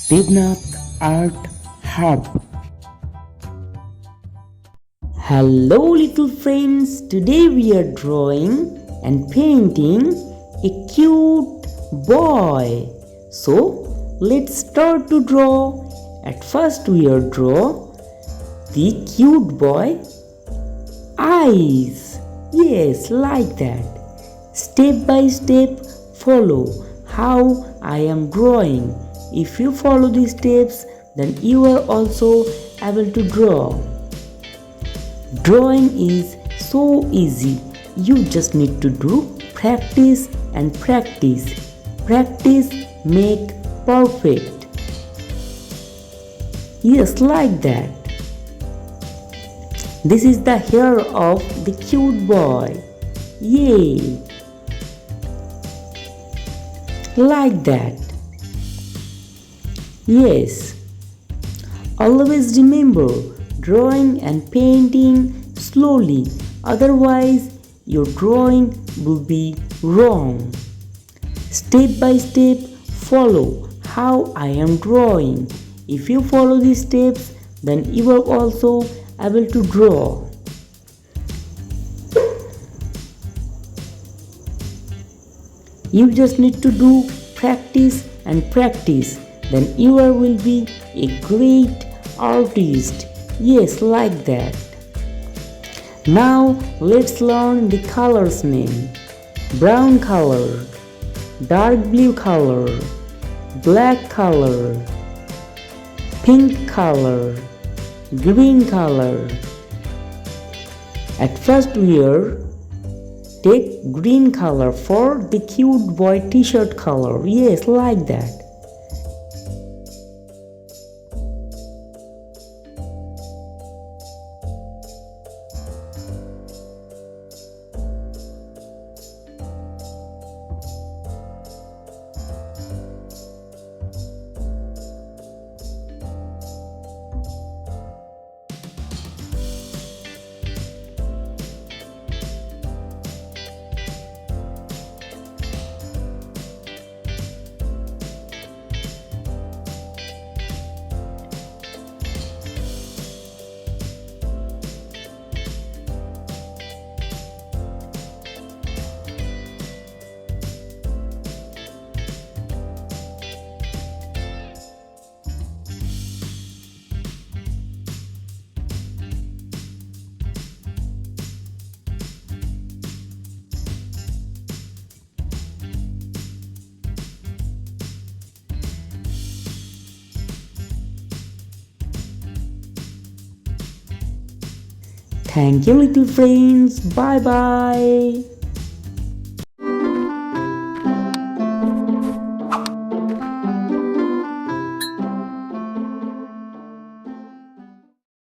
Debnath Art Hub. Hello little friends, today we are drawing and painting a cute boy. So let's start to draw. At first we are draw the cute boy eyes. Yes, like that. Step by step follow how I am drawing. If you follow these steps, then you are also able to draw. Drawing is so easy. You just need to do practice and practice. Practice make perfect. Yes, like that. This is the hair of the cute boy. Yay! Like that. Yes. Always remember drawing and painting slowly, otherwise your drawing will be wrong. Step by step follow how I am drawing. If you follow these steps, then you are also able to draw. You just need to do practice and practice, then you will be a great artist. Yes, like that. Now let's learn the colors name. Brown color, dark blue color, black color, pink color, green color. At first we are take green color for the cute boy t-shirt color. Yes, like that. Thank you little friends. Bye bye.